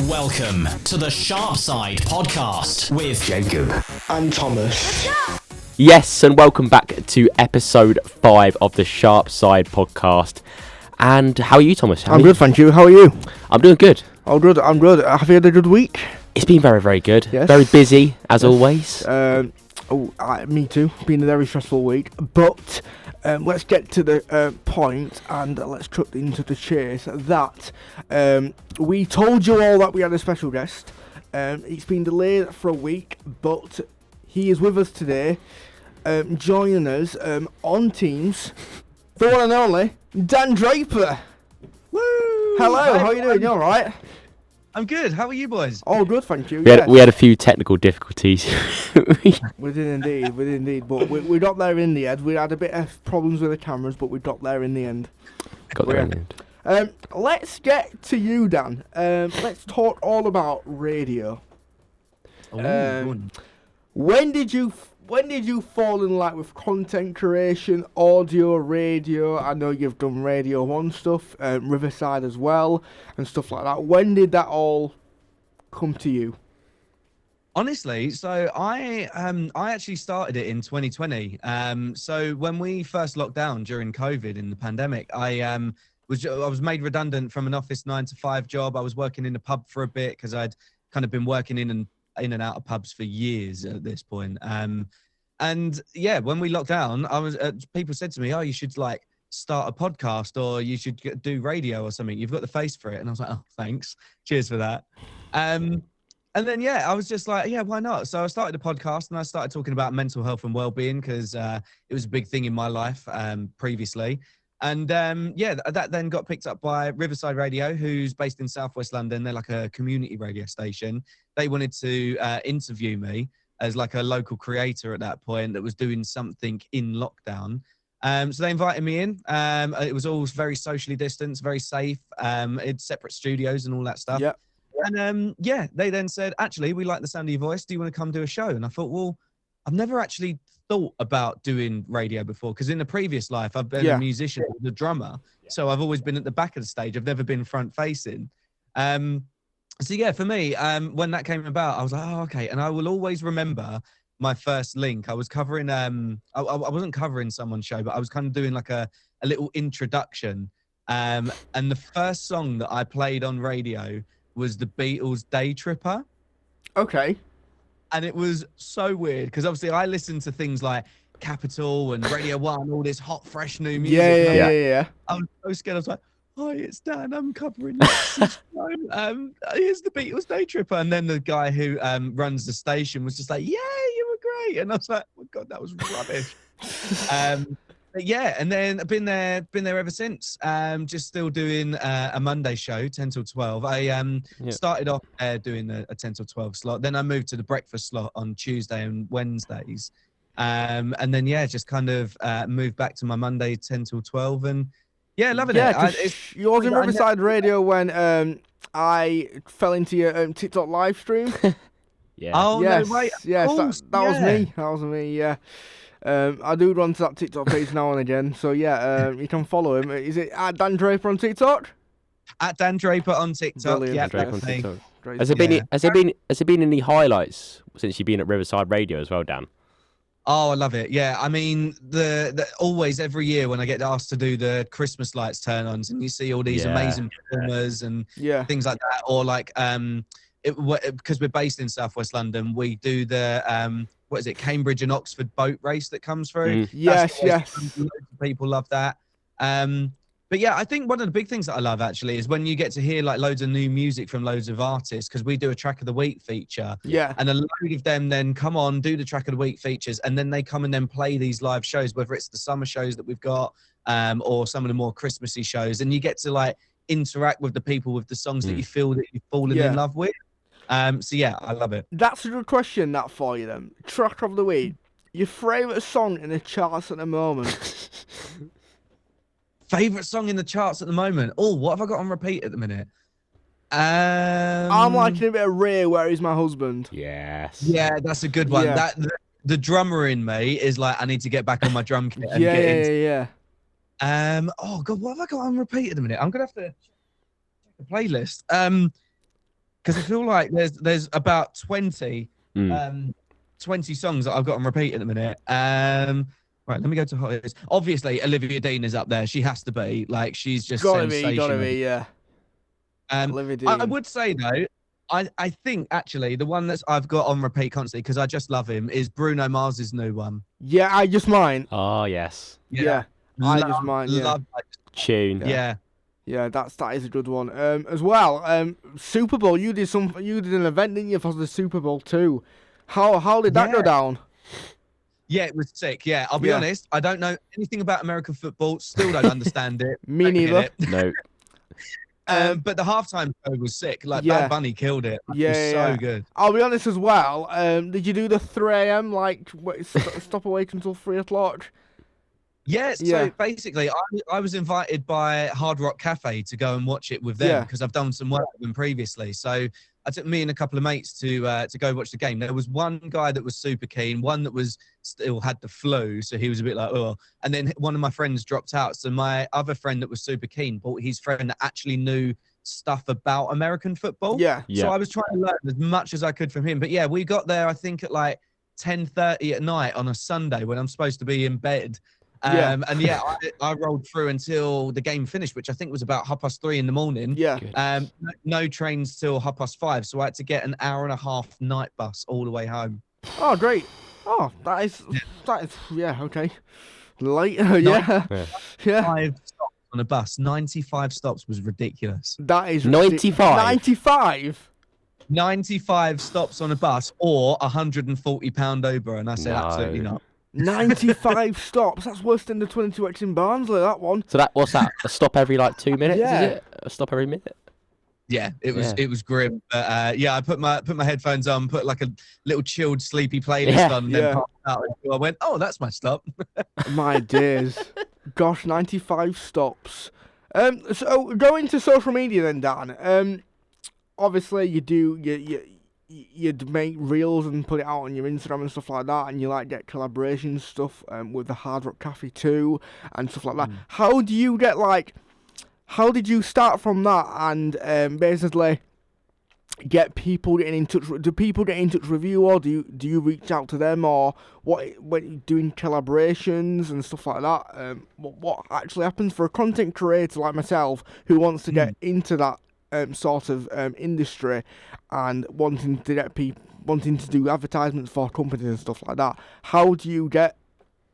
Welcome to the Sharpside podcast with Jacob and Thomas. Yes, and welcome back to episode 5 of the Sharpside podcast. And how are you, Thomas? I'm good, thank you. How are you? I'm doing good. Oh, good. I'm good. Have you had a good week? It's been very, very good. Yes. Very busy, as always. Me too. Been a very stressful week. But let's get to the point and let's cut into the chase. That we told you all that we had a special guest. It's been delayed for a week, but he is with us today, joining us on Teams. The one and only Dan Draper. Woo! Hello, Hi, how are you doing? You alright? I'm good. How are you boys? Oh, good, thank you. We had a few technical difficulties. We did indeed. But we got there in the end. We had a bit of problems with the cameras, but we got there in the end. Let's get to you, Dan. Let's talk all about radio. When did you fall in like with content creation, audio, radio? I know you've done Radio 1 stuff, Riverside as well, and stuff like that. When did that all come to you? Honestly, so I actually started it in 2020. So when we first locked down during COVID in the pandemic, I was made redundant from an office 9-to-5 job. I was working in a pub for a bit because I'd kind of been working in and out of pubs for years at this point. And yeah, when we locked down, people said to me, "Oh, you should like start a podcast or you should do radio or something. You've got the face for it." And I was like, "Oh, thanks. Cheers for that." And then, yeah, I was just like, yeah, why not? So I started a podcast and I started talking about mental health and well-being because it was a big thing in my life previously. And that then got picked up by Riverside Radio, who's based in Southwest London. They're like a community radio station. They wanted to interview me as like a local creator at that point that was doing something in lockdown. So they invited me in. It was all very socially distanced, very safe. It's separate studios and all that stuff. Yeah. And they then said, actually, we like the sound of your voice. Do you want to come do a show? And I thought, well, I've never actually thought about doing radio before because in a previous life, I've been a musician, a drummer. So I've always been at the back of the stage. I've never been front facing. So yeah, for me, when that came about, I was like, oh, okay. And I will always remember my first link. I was covering, I wasn't covering someone's show, but I was kind of doing like a little introduction. And the first song that I played on radio was the Beatles' Day Tripper. Okay. And it was so weird because obviously I listened to things like Capital and Radio 1, all this hot, fresh new music. Yeah. I was so scared. I was like, "Hi, it's Dan. I'm covering this show. Here's the Beatles' Day Tripper." And then the guy who runs the station was just like, "Yeah, you were great." And I was like, "Oh God, that was rubbish." But yeah, and then I've been there ever since. Just still doing a Monday show, 10 till 12. I started off doing a 10 till 12 slot. Then I moved to the breakfast slot on Tuesday and Wednesdays. And then, just kind of moved back to my Monday 10 till 12. And yeah, loving it. You was in Riverside Radio when I fell into your TikTok live stream. Yeah. Oh, yes, no way. Yes, that was me. That was me, yeah. I do run to that TikTok page now and again, so you can follow him. Is it at Dan Draper on TikTok? At Dan Draper on TikTok. Brilliant. Yeah, Draper on TikTok. Great. Has there been any highlights since you've been at Riverside Radio as well, Dan? Oh, I love it. Yeah, I mean, the always every year when I get asked to do the Christmas lights turn-ons, and you see all these amazing performers and things like that, or like because we're based in Southwest London, we do the Cambridge and Oxford boat race that comes through. Yes. Loads of people love that. But yeah, I think one of the big things that I love actually is when you get to hear like loads of new music from loads of artists, because we do a track of the week feature. Yeah. And a load of them then come on, do the track of the week features, and then they come and then play these live shows, whether it's the summer shows that we've got, or some of the more Christmassy shows, and you get to like interact with the people with the songs that you feel that you've fallen in love with. So yeah, I love it. That's a good question, that for you then. Track of the week. Your favourite song in the charts at the moment? Favourite song in the charts at the moment? Oh, what have I got on repeat at the minute? I'm liking a bit of Ray, Where Is My Husband? Yes. Yeah, that's a good one. Yeah. The drummer in me is like, I need to get back on my drum kit and Yeah. Oh God, what have I got on repeat at the minute? I'm gonna have to check the playlist. because I feel like there's about 20 songs that I've got on repeat at the minute. Right, let me go to hottest. Obviously, Olivia Dean is up there. She has to be. Like, she's just sensational. Gotta be, yeah. Olivia Dean. I would say though, I think actually the one that I've got on repeat constantly because I just love him is Bruno Mars's new one. Yeah, I Just Mine. Oh yes. Yeah. I Just Mine. Yeah. Love that Tune. Yeah. Yeah, that is a good one. As well, Super Bowl. You did an event, didn't you, for the Super Bowl too? How did that go down? Yeah, it was sick. Yeah, I'll be honest. I don't know anything about American football. Still don't understand it. Me neither. No. But the halftime show was sick. Like Bad Bunny killed it. It was so good. I'll be honest as well. Did you do the 3 a.m. like stop awake until 3 o'clock? Yes. So basically, I was invited by Hard Rock Cafe to go and watch it with them because I've done some work with them previously. So I took me and a couple of mates to go watch the game. There was one guy that was super keen, one that was still had the flu, so he was a bit like, oh. And then one of my friends dropped out. So my other friend that was super keen brought his friend that actually knew stuff about American football. Yeah. So I was trying to learn as much as I could from him. But yeah, we got there, I think, at like 10:30 at night on a Sunday when I'm supposed to be in bed. And I rolled through until the game finished, which I think was about 3:30 in the morning. Yeah. No trains till 5:30, so I had to get an hour and a half night bus all the way home. Oh, great. Oh, that is okay. Late, yeah. 5 stops on a bus. 95 stops was ridiculous. That is 95. 95. 95 stops on a bus or £140 Uber, and I said absolutely not. 95 stops. That's worse than the 22X in Barnsley, that one. So what's that? A stop every like 2 minutes? Yeah. Is it? A stop every minute? Yeah, it was grim. But I put my headphones on, put like a little chilled, sleepy playlist on, and then popped out until I went, oh, that's my stop. My days. Gosh, 95 stops. So going to social media then, Dan. Obviously you'd make reels and put it out on your Instagram and stuff like that, and you like get collaboration stuff with the Hard Rock Cafe too and stuff like that. How did you start from that and basically get people getting in touch? Do people get in touch with you, or do you reach out to them, or when you're doing collaborations and stuff like that? What actually happens for a content creator like myself who wants to get into that sort of industry and wanting to do advertisements for companies and stuff like that? How do you get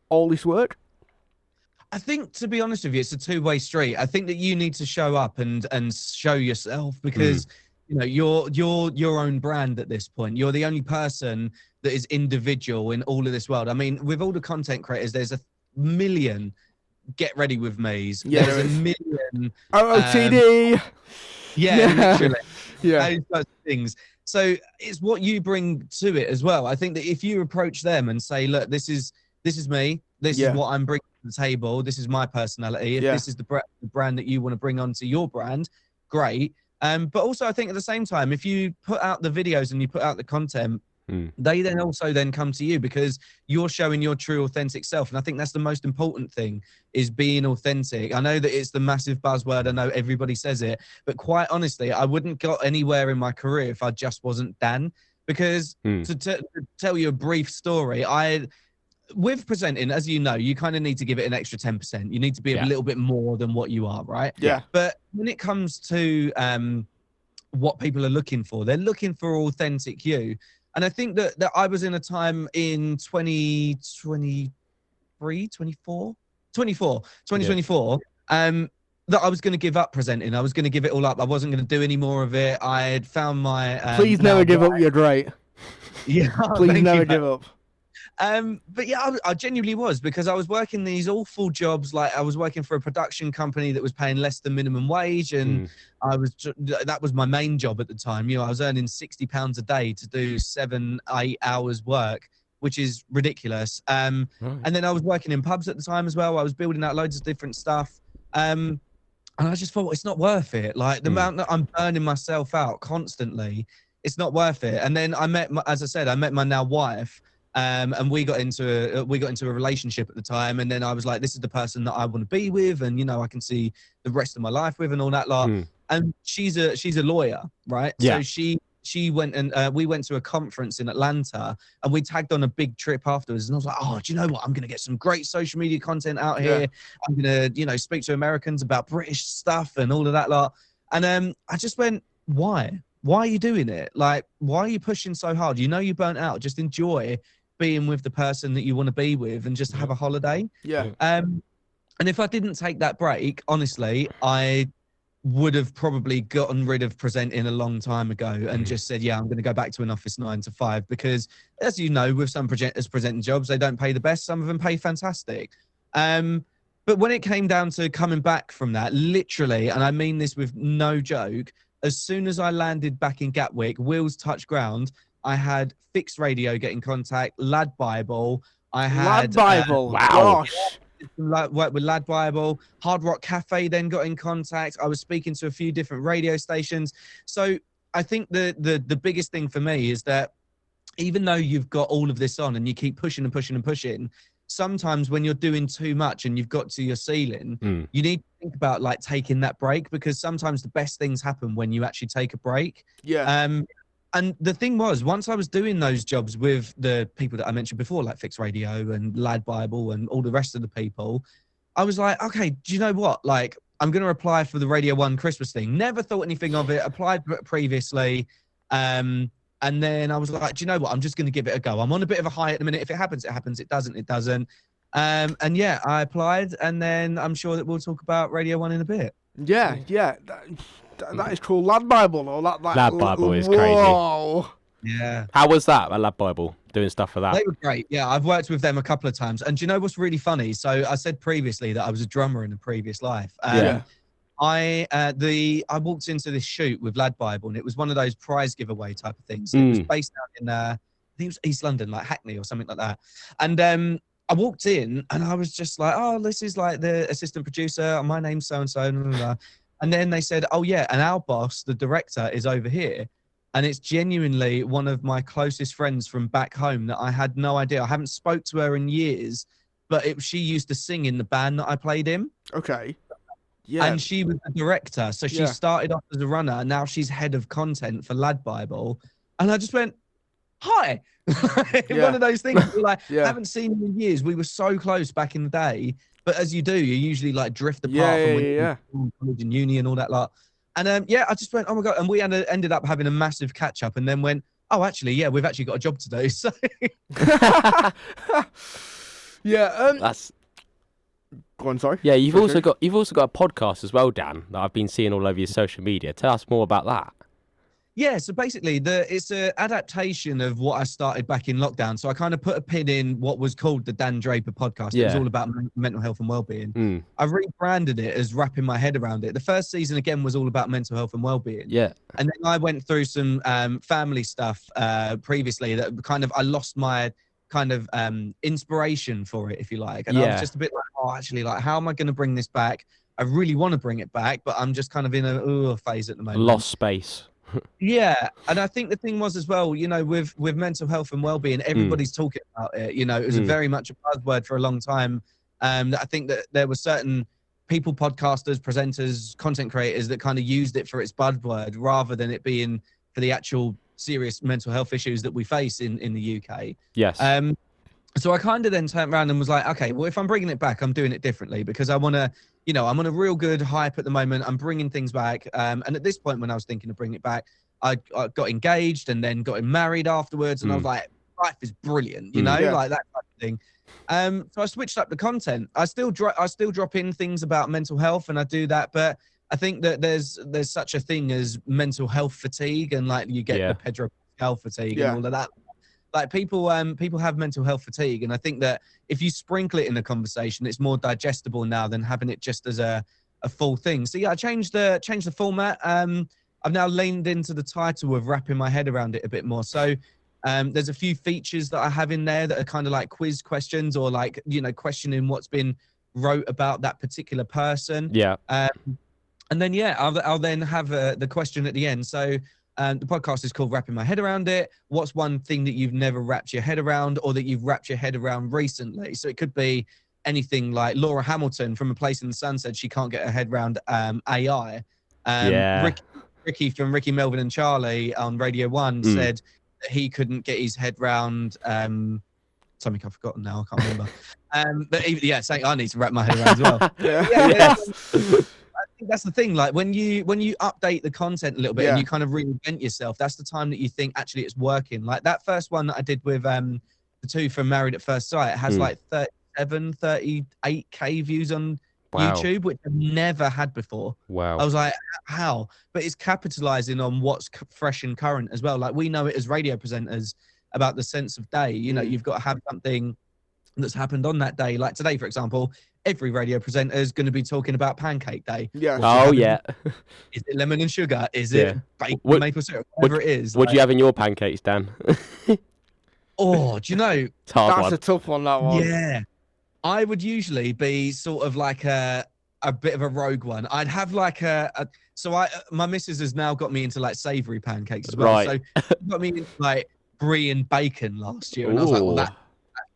all this work? I think, to be honest with you, it's a two-way street. I think that you need to show up and show yourself because you're your own brand at this point. You're the only person that is individual in all of this world. I mean, with all the content creators, there's a million get ready with me's. Yeah, there's a million OOTD. Literally. Yeah. Those types of things. So it's what you bring to it as well. I think that if you approach them and say, look, this is me. This is what I'm bringing to the table. This is my personality. If this is the brand that you want to bring onto your brand, great. But also I think at the same time, if you put out the videos and you put out the content, they then also come to you because you're showing your true authentic self. And I think that's the most important thing, is being authentic. I know that it's the massive buzzword. I know everybody says it, but quite honestly, I wouldn't got anywhere in my career if I just wasn't Dan. Because to tell you a brief story, with presenting, as you know, you kind of need to give it an extra 10%. You need to be a little bit more than what you are, right? Yeah. But when it comes to what people are looking for, they're looking for authentic you. And I think that I was in a time in 2024, that I was going to give up presenting. I was going to give it all up. I wasn't going to do any more of it. I had found my... Please never give up. You're great. Yeah. Please never give up. But yeah, I genuinely was, because I was working these awful jobs. Like I was working for a production company that was paying less than minimum wage, and that was my main job at the time. I was earning £60 a day to do 7-8 hours work, which is ridiculous. And then I was working in pubs at the time as well. I was building out loads of different stuff. And I just thought, it's not worth it. Like the amount that I'm burning myself out constantly, it's not worth it. And then I met my now wife. And we got into a relationship at the time, and then I was like, this is the person that I want to be with, and I can see the rest of my life with, and all that lot. And she's a lawyer, right? Yeah. So she she went and we went to a conference in Atlanta, and we tagged on a big trip afterwards. And I was like, oh, do you know what? I'm going to get some great social media content out here. I'm going to, speak to Americans about British stuff and all of that lot. And I just went, why? Why are you doing it? Like, why are you pushing so hard? You know you burnt out. Just enjoy being with the person that you want to be with and just have a holiday. Yeah. And if I didn't take that break, honestly, I would have probably gotten rid of presenting a long time ago and just said, yeah, I'm going to go back to an office 9 to 5, because as you know, with some presenters presenting jobs, they don't pay the best. Some of them pay fantastic. But when it came down to coming back from that, literally, and I mean this with no joke, as soon as I landed back in Gatwick, wheels touched ground, I had Fixed Radio get in contact, Lad Bible. I had Lad Bible. Wow. Gosh. Worked with Lad Bible. Hard Rock Cafe then got in contact. I was speaking to a few different radio stations. So I think the biggest thing for me is that even though you've got all of this on and you keep pushing and pushing and pushing, sometimes when you're doing too much and you've got to your ceiling, you need to think about like taking that break, because sometimes the best things happen when you actually take a break. Yeah. And the thing was, once I was doing those jobs with the people that I mentioned before, like Fixed Radio and Lad Bible and all the rest of the people, I was like, okay, do you know what? Like, I'm going to apply for the Radio 1 Christmas thing. Never thought anything of it. Applied previously. And then I was like, do you know what? I'm just going to give it a go. I'm on a bit of a high at the minute. If it happens, it happens. It doesn't, it doesn't. And yeah, I applied, and then I'm sure that we'll talk about Radio 1 in a bit. Yeah. That is cool. Lad Bible, or that Lad Bible is whoa. crazy. Yeah. How was that, Lad Bible, doing stuff for that? They were great. Yeah, I've worked with them a couple of times. And do you know what's really funny? So I said previously that I was a drummer in a previous life. Yeah. I walked into this shoot with Lad Bible, and it was one of those prize giveaway type of things. It was based out in I think it was East London, like Hackney or something like that. And I walked in, and I was just like, oh, this is like the assistant producer. My name's so and so. And then they said, oh yeah, and our boss, the director, is over here. And it's genuinely one of my closest friends from back home that I had no idea. I haven't spoke to her in years, but she used to sing in the band that I played in. Okay. Yeah. And she was the director. So she started off as a runner, and now she's head of content for Lad Bible. And I just went, hi. One of those things. Like, I haven't seen him in years. We were so close back in the day. But as you do, you usually like drift apart from when you're in college and uni and all that lot. And I just went, oh my God. And we ended up having a massive catch up, and then went, oh, actually, yeah, we've actually got a job to do. So That's go on, sorry. Yeah, you've also got a podcast as well, Dan, that I've been seeing all over your social media. Tell us more about that. Yeah, so basically it's an adaptation of what I started back in lockdown. So I kind of put a pin in what was called the Dan Draper podcast. It was all about mental health and well-being. I rebranded it as Wrapping My Head Around It. The first season, again, was all about mental health and well-being. Yeah. And then I went through some family stuff previously that kind of, I lost my kind of inspiration for it, if you like. And I was just a bit like, oh, actually, like, how am I going to bring this back? I really want to bring it back, but I'm just kind of in a phase at the moment. Lost space. Yeah, and I think the thing was as well, with mental health and well-being, everybody's talking about it. It was very much a buzzword for a long time. I think that there were certain people, podcasters, presenters, content creators that kind of used it for its buzzword rather than it being for the actual serious mental health issues that we face in the UK. Yes. So I kind of then turned around and was like, okay, well, if I'm bringing it back, I'm doing it differently, because I want to, I'm on a real good hype at the moment. I'm bringing things back. And at this point, when I was thinking of bringing it back, I got engaged and then got married afterwards. And I was like, life is brilliant, like that type of thing. So I switched up the content. I still drop in things about mental health, and I do that. But I think that there's such a thing as mental health fatigue, and like you get the Pedro Pascal fatigue and all of that. Like people have mental health fatigue, and I think that if you sprinkle it in a conversation, it's more digestible now than having it just as a full thing. So yeah, I changed the format. I've now leaned into the title of Wrapping My Head Around It a bit more. So there's a few features that I have in there that are kind of like quiz questions, or like questioning what's been wrote about that particular person. Yeah. And then I'll then have the question at the end. So. The podcast is called Wrapping My Head Around It. What's one thing that you've never wrapped your head around, or that you've wrapped your head around recently? So it could be anything like Laura Hamilton from A Place in the Sun said she can't get her head around AI. Ricky from Ricky, Melvin and Charlie on Radio 1 said that he couldn't get his head round something I've forgotten now, I can't remember. But saying I need to wrap my head around as well. I think that's the thing. Like when you update the content a little bit and you kind of reinvent yourself, that's the time that you think actually it's working. Like that first one that I did with the two from Married at First Sight has like 38k views on YouTube, which I've never had before. Wow. I was like, how? But it's capitalizing on what's fresh and current as well. Like we know it as radio presenters about the sense of day. You know, you've got to have something that's happened on that day. Like today, for example, every radio presenter is going to be talking about Pancake Day. Yeah. Oh, yeah. Is it lemon and sugar? Is it bacon, maple syrup? Whatever it is. What do you have in your pancakes, Dan? Oh, do you know? That's a tough one, that one. Yeah. I would usually be sort of like a bit of a rogue one. I'd have like my missus has now got me into like savoury pancakes as well. Right. So she got me into like brie and bacon last year. And I was like, well, that's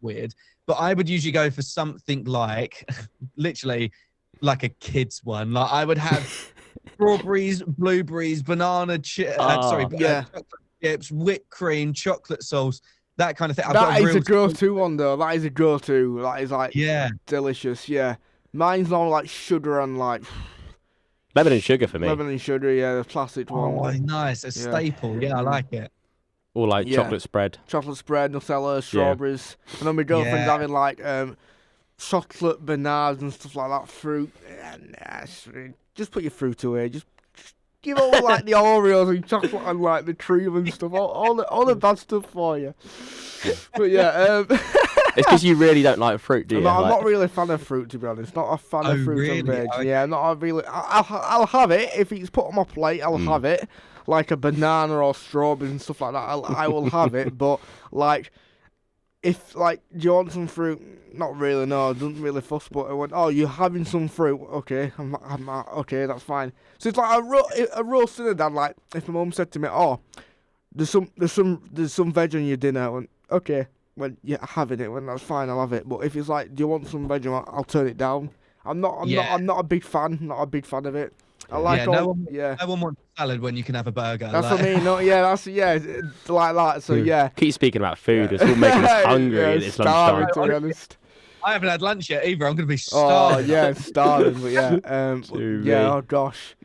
weird. But I would usually go for something like, literally, like a kid's one. Like I would have strawberries, blueberries, banana chocolate chips, whipped cream, chocolate sauce, that kind of thing. That is a go-to one, though. That is a go-to. That is like delicious. Yeah, mine's not like sugar and like lemon and sugar for me. Lemon and sugar, yeah, the classic one. Oh, nice, a staple. Yeah, I like it. Or like chocolate spread. Chocolate spread, Nutella, strawberries. And then my girlfriend's having like chocolate bananas and stuff like that, fruit. Just put your fruit away. Just give all like the Oreos and chocolate and like the cream and stuff. All the bad stuff for you. But it's because you really don't like fruit, do you? I'm not really a fan of fruit, to be honest. Not a fan of fruit and veg. Yeah, not a really. I'll have it if it's put on my plate. I'll have it. Like a banana or strawberries and stuff like that, I will have it. But like, if like, do you want some fruit? Not really. No, I don't really fuss. But I went, oh, you're having some fruit? Okay, I'm okay, that's fine. So it's like a roast dinner, Dad. Like if my mum said to me, oh, there's some veg on your dinner. I went, okay, when you're having it, when that's fine, I'll have it. But if it's like, do you want some veg? I'll turn it down. I'm not a big fan. Not a big fan of it. I like no one wants salad when you can have a burger. That's what I mean. No, like that. So keep speaking about food. It's all making us hungry. It's starving, to be honest. I haven't had lunch yet either. I'm going to be starving. Oh yeah, starving. But oh gosh.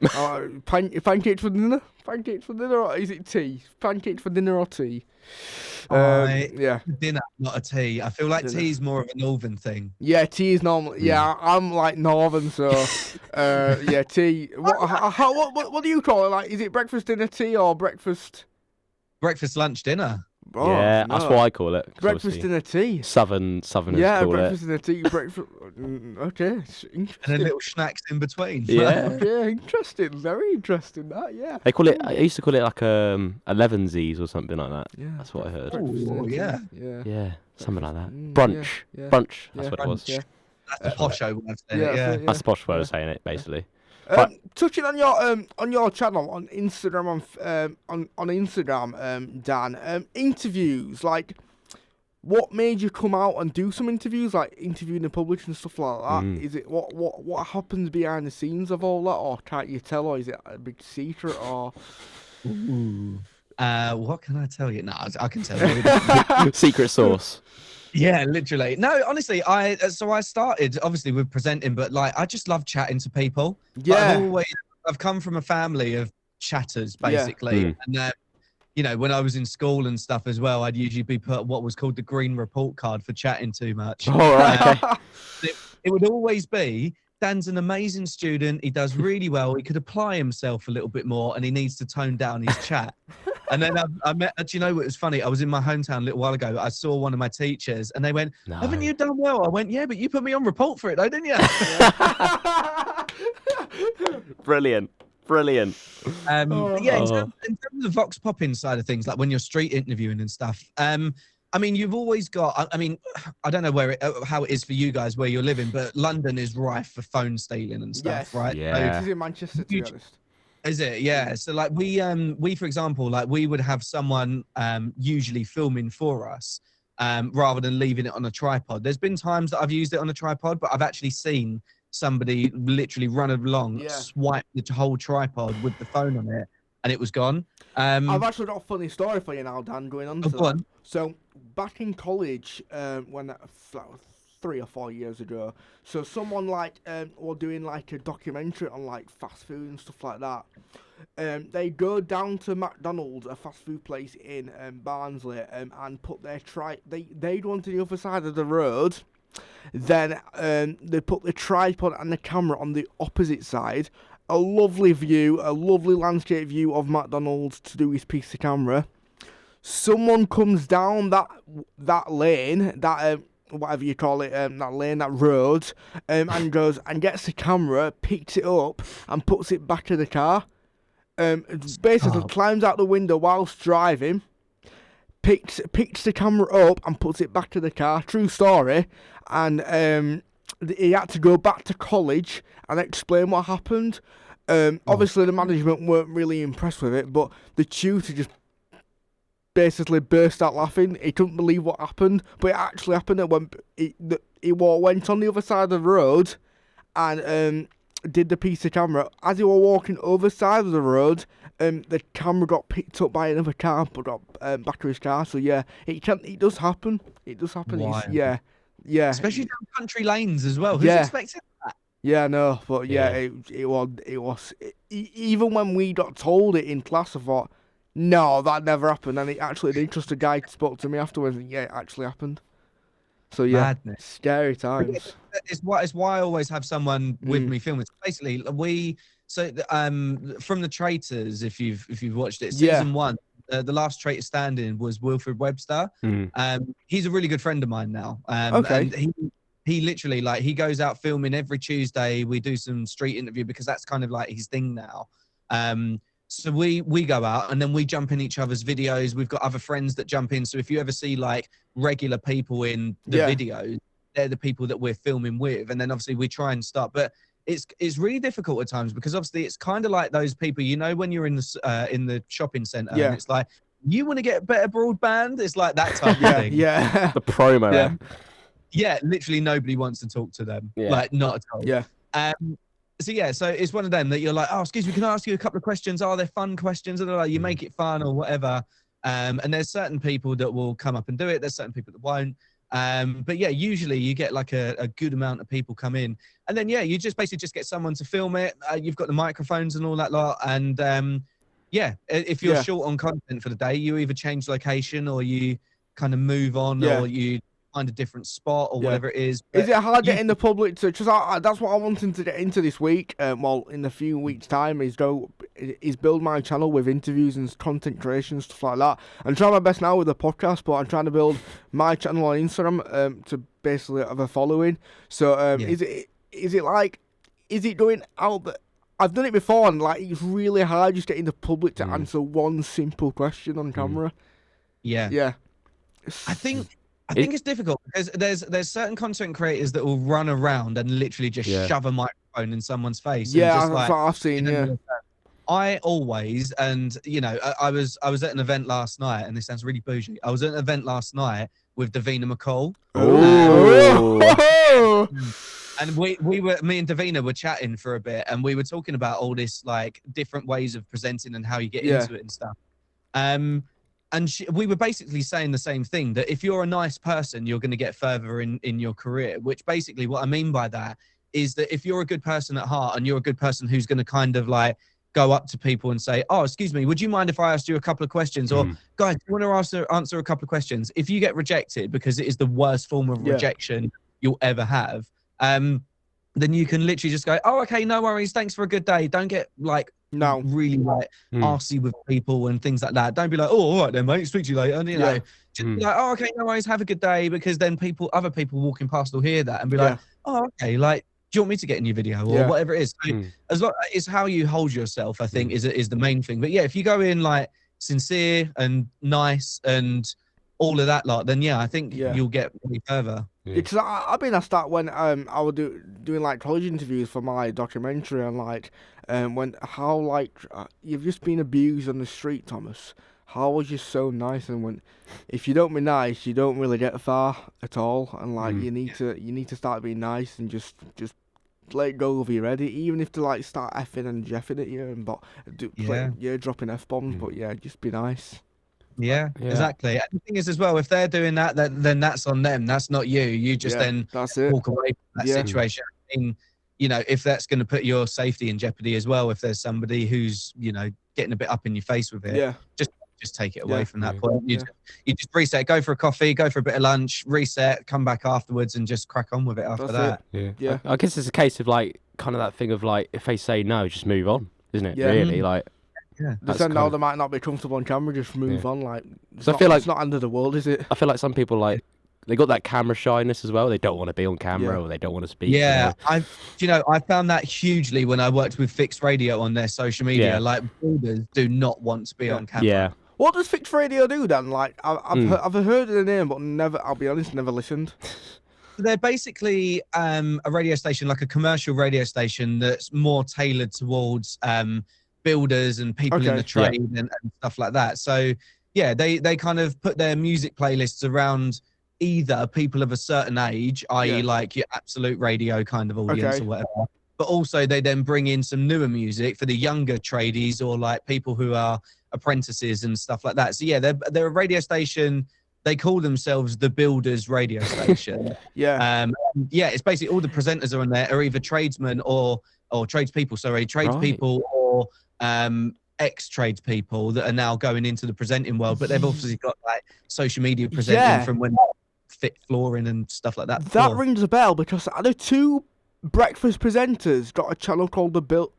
Pancakes for dinner? Pancakes for dinner, or is it tea? Pancakes for dinner or tea? Dinner, not a tea. I feel like tea is more of a northern thing. Yeah, tea is normal. Yeah, I'm like northern, so tea. What do you call it? Like, is it breakfast, dinner, tea, or breakfast? Breakfast, lunch, dinner. Oh, yeah, that's what I call it. Breakfast, dinner, tea. Southerners call it. Yeah, breakfast, dinner, tea. Breakfast. Okay, interesting. And then little snacks in between. Yeah. Okay, interesting. Very interesting. That. Yeah. They call it. I used to call it like 11sies or something like that. Yeah, that's what I heard. Oh, yeah. Yeah, something like that. Brunch. Yeah. Brunch. That's what it was. Yeah. That's the posh way of saying it. That's the posh way of saying it, basically. Touching on your channel on Instagram on Instagram, Dan, interviews, like what made you come out and do some interviews, like interviewing the public and stuff like that? Is it what happens behind the scenes of all that, or can't you tell, or is it a big secret, or? What can I tell you? No, I can tell you. Secret sauce. Yeah, literally. No, honestly, I started obviously with presenting, but like I just love chatting to people. Yeah, I've come from a family of chatters basically, and you know, when I was in school and stuff as well, I'd usually be put what was called the green report card for chatting too much. All right. It would always be, Dan's an amazing student. He does really well. He could apply himself a little bit more, and he needs to tone down his chat. And then I met, do you know what was funny? I was in my hometown a little while ago. I saw one of my teachers and they went, haven't you done well? I went, yeah, but you put me on report for it though, didn't you? Brilliant. In terms of the vox popping side of things, like when you're street interviewing and stuff, I mean, you've always got, I mean, I don't know how it is for you guys where you're living, but London is rife for phone stealing and stuff, right? Yeah. It is in Manchester, to be honest. Is it? Yeah. So like we for example, like we would have someone usually filming for us rather than leaving it on a tripod. There's been times that I've used it on a tripod, but I've actually seen somebody literally run along, swipe the whole tripod with the phone on it, and it was gone. I've actually got a funny story for you now, Dan, going on to go that. on. So, back in college, when that was 3 or 4 years ago, so someone were doing like a documentary on like fast food and stuff like that. They go down to McDonald's, a fast food place in Barnsley, and put their they go onto the other side of the road. Then they put the tripod and the camera on the opposite side. A lovely view, a lovely landscape view of McDonald's to do his piece of camera. Someone comes down that lane, that whatever you call it, that lane, that road, and goes and gets the camera, picks it up, and puts it back in the car. Basically climbs out the window whilst driving, picks the camera up and puts it back to the car. True story. And he had to go back to college and explain what happened. Obviously, the management weren't really impressed with it, but the tutor just basically burst out laughing. He couldn't believe what happened, but it actually happened. He went on the other side of the road and did the piece of camera. As he were walking over the side of the road, the camera got picked up by another car and put back to his car. So yeah, it does happen. It does happen. Yeah. Especially down country lanes as well. Who's expecting that? Yeah, no, but it was. Even when we got told it in class, I thought, no, that never happened. And it actually did. Just a guy spoke to me afterwards, and yeah, it actually happened. So yeah, Madness. Scary times. It's why I always have someone with me filming. Basically, from the Traitors, if you've watched it, season 1. The last traitor standing was Wilfred Webster. He's a really good friend of mine now. Okay. And he literally, like, he goes out filming every Tuesday. We do some street interview because that's kind of like his thing now. So we go out and then we jump in each other's videos. We've got other friends that jump in. So if you ever see like regular people in the videos, they're the people that we're filming with. And then obviously we try and start, but it's really difficult at times because obviously it's kind of like those people, you know, when you're in the shopping center and it's like, you want to get better broadband? It's like that type of thing. Yeah. The promo. Yeah, literally nobody wants to talk to them. Like, not at all. Yeah. So it's one of them that you're like, oh, excuse me, can I ask you a couple of questions? Are there fun questions? And they're like, you make it fun or whatever. And there's certain people that will come up and do it. There's certain people that won't. But yeah, usually you get like a good amount of people come in, and then you just basically just get someone to film it. You've got the microphones and all that lot, and if you're short on content for the day, you either change location or you kind of move on or you find a different spot or whatever it is. But is it hard getting the public to? Because that's what I wanted to get into this week. In a few weeks' time, is build my channel with interviews and content creation, stuff like that. I'm trying my best now with the podcast, but I'm trying to build my channel on Instagram to basically have a following. So is it going out that I've done it before and like it's really hard just getting the public to answer one simple question on camera. Yeah. I think it's difficult because there's certain content creators that will run around and literally just shove a microphone in someone's face. Yeah, and just, that's what I've seen. I always, and you know, I was at an event last night, and this sounds really bougie. I was at an event last night with Davina McCall. And me and Davina were chatting for a bit, and we were talking about all this like different ways of presenting and how you get into it and stuff. And we were basically saying the same thing, that if you're a nice person, you're going to get further in your career, which basically what I mean by that is that if you're a good person at heart and you're a good person who's going to kind of like go up to people and say, oh, excuse me, would you mind if I asked you a couple of questions? Or guys, do you want to answer a couple of questions? If you get rejected, because it is the worst form of rejection you'll ever have, then you can literally just go, oh, okay, no worries. Thanks for a good day. Don't get like, really like arsey with people and things like that. Don't be like, oh, all right then, mate, speak to you later. And you know, just be like, oh, okay, no worries, have a good day, because then other people walking past will hear that and be like, oh, okay, like, do you want me to get in your video or whatever it is? So as long it's how you hold yourself, I think, is the main thing. But yeah, if you go in like sincere and nice and all of that lot, then I think you'll get really further. Because I've been asked that when I was doing like college interviews for my documentary, and like you've just been abused on the street, Thomas. How was you so nice? And if you don't be nice, you don't really get far at all. And like you need to start being nice and just let go of your edit, even if they like start effing and jeffing at you and dropping f-bombs. But yeah, just be nice. Yeah, exactly. And the thing is as well, if they're doing that, then that's on them. That's not you. You just then walk away from that situation. I mean, you know, if that's going to put your safety in jeopardy as well, if there's somebody who's, you know, getting a bit up in your face with it, just take it away from that point. You just reset, go for a coffee, go for a bit of lunch, reset, come back afterwards and just crack on with it after that. Yeah. I guess it's a case of like, kind of that thing of like, if they say no, just move on, isn't it? Yeah. Really, like. Yeah. Now they might not be comfortable on camera, just move on. Like, so I feel like it's not under the world, is it? I feel like some people like they got that camera shyness as well. They don't want to be on camera or they don't want to speak. Yeah, I found that hugely when I worked with Fixed Radio on their social media. Yeah. Like, builders do not want to be on camera. Yeah. What does Fixed Radio do then? Like, I've heard of the name, but never. I'll be honest, never listened. They're basically a radio station, like a commercial radio station that's more tailored towards builders and people in the trade and stuff like that. So yeah, they kind of put their music playlists around either people of a certain age, i.e. like your absolute radio kind of audience or whatever, but also they then bring in some newer music for the younger tradies or like people who are apprentices and stuff like that. So yeah, they're a radio station. They call themselves the Builders Radio Station. It's basically all the presenters are on there are either tradesmen or tradespeople, tradespeople or ex-tradespeople that are now going into the presenting world, but they've obviously got like social media presenting from when fit flooring and stuff like that. That rings a bell because the two breakfast presenters got a channel called the Builders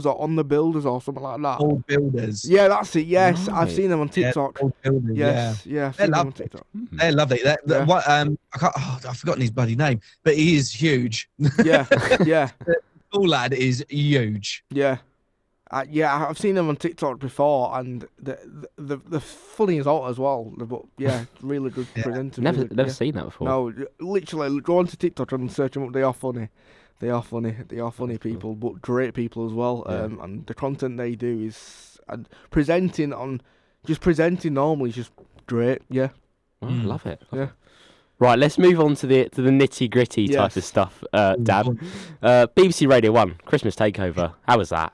or On the Builders or something like that. Old Builders. Yeah, that's it. Yes, Right. I've seen them on TikTok. Old Builders, I've seen them on TikTok. They're lovely. I've forgotten his bloody name, but he is huge. Yeah. The cool lad is huge. Yeah. I've seen them on TikTok before, and the funny as all as well. But yeah, really good presenter. Never seen that before. No, literally go onto TikTok and search them up. They are funny. They are funny people, but great people as well. And the content they do is presenting normally is just great. Yeah. Oh, I love it. Yeah. Right, let's move on to the nitty gritty type of stuff. Dan, BBC Radio 1 Christmas takeover. How was that?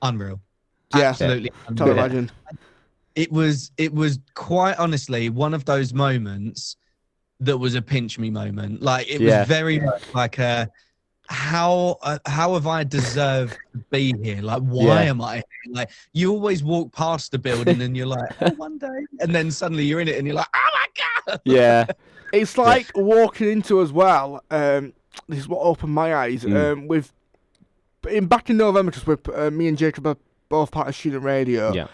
Unreal. Yeah, absolutely. Can't imagine. It was quite honestly one of those moments that was a pinch me moment. Like it was very much like how have I deserved to be here? Like why am I here? Like you always walk past the building and you're like, oh, one day, and then suddenly you're in it and you're like, oh my god. Yeah. It's like walking into as well. This is what opened my eyes. Back in November, just with me and Jacob are both part of Student Radio. Yeah.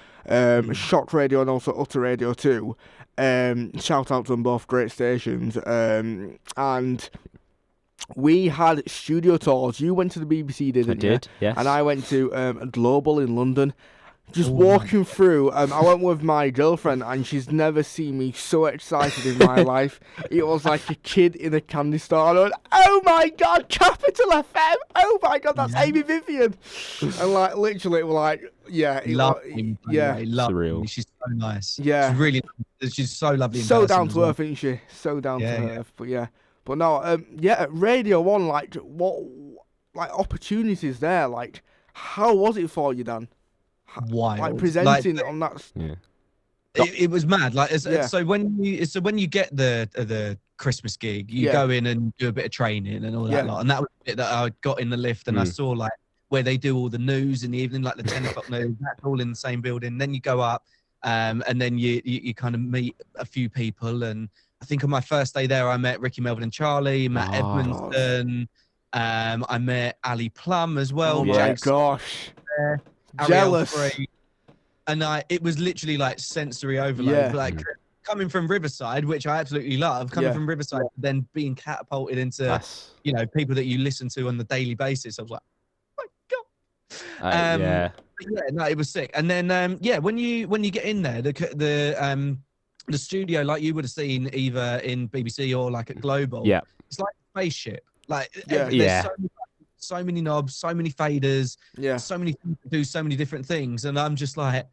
Shock Radio and also Utter Radio too. Shout out to them both, great stations. And we had studio tours. You went to the BBC, didn't you? I did, yes. And I went to Global in London. Just walking through, I went with my girlfriend, and she's never seen me so excited in my life. It was like a kid in a candy store. And I went, oh my god, Capital FM! Oh my god, that's Amy Vivian! And like literally, it was like, surreal. She's so nice. Yeah, she's really, she's so lovely. So down to earth, isn't she? So down to earth. But no, Radio 1, like what, like opportunities there. Like, how was it for you, Dan? Wild. Like presenting on that. Yeah. It was mad. Like so when you get the Christmas gig, you go in and do a bit of training and all that lot. And that was the bit that I got in the lift and I saw like where they do all the news in the evening, like the 10 o'clock news. That's all in the same building. Then you go up, and then you kind of meet a few people. And I think on my first day there, I met Ricky, Melvin, and Charlie, Matt Edmondson. I met Ali Plum as well. Oh my gosh. Jealous. And it was literally like sensory overload. Like coming from Riverside, which I absolutely love, from Riverside, then being catapulted into people that you listen to on the daily basis. I was like, oh my god. No, it was sick. And then when you get in there, the studio, like you would have seen either in BBC or like at Global, it's like a spaceship. Like there's so many knobs, so many faders, so many things to do, so many different things, and I'm just like,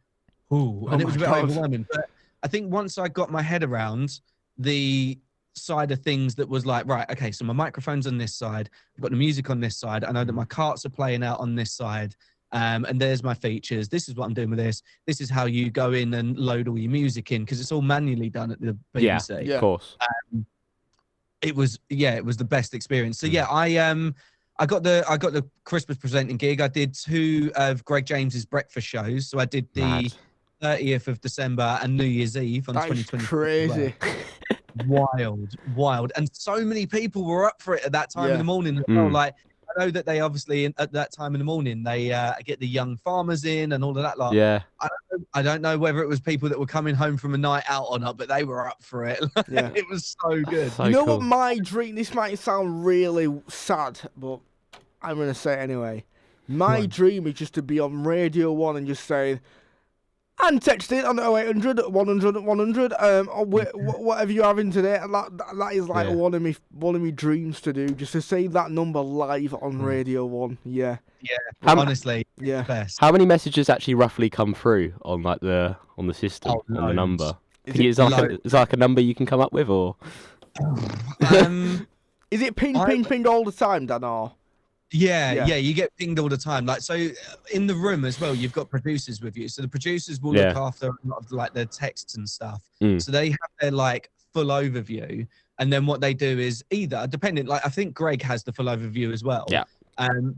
ooh, and it was a bit overwhelming. But I think once I got my head around the side of things that was like, right, okay, so my microphone's on this side, I've got the music on this side, I know that my carts are playing out on this side, and there's my features, this is what I'm doing with this is how you go in and load all your music in, because it's all manually done at the BBC. Yeah. Of course. It was the best experience. So yeah, I got the Christmas presenting gig. I did 2 of Greg James's breakfast shows. So I did the Mad. 30th of December and New Year's Eve on That is 2020. crazy. Wild. And so many people were up for it at that time in the morning as well. Like, I know that they obviously at that time in the morning they get the young farmers in and all of that. Like, Yeah. I don't know whether it was people that were coming home from a night out or not, but they were up for it. Yeah. It was so good. So You know cool. what my dream? This might sound really sad, but I'm gonna say it anyway. My dream is just to be on Radio 1 and just saying, and texting on 0800 100 100, or whatever you're having today. And that is like one of my dreams to do, just to say that number live on Radio 1. Yeah. Yeah, How- honestly, Yeah. best. How many messages actually roughly come through on like the system Oh, on the loads. number? Is Is it like a number you can come up with, or Is it pinged all the time, Dan? Or Yeah, you get pinged all the time. Like, so in the room as well, you've got producers with you. So the producers will look after a lot of like their texts and stuff. So they have their like full overview. And then what they do is either, depending, like I think Greg has the full overview as well. Yeah.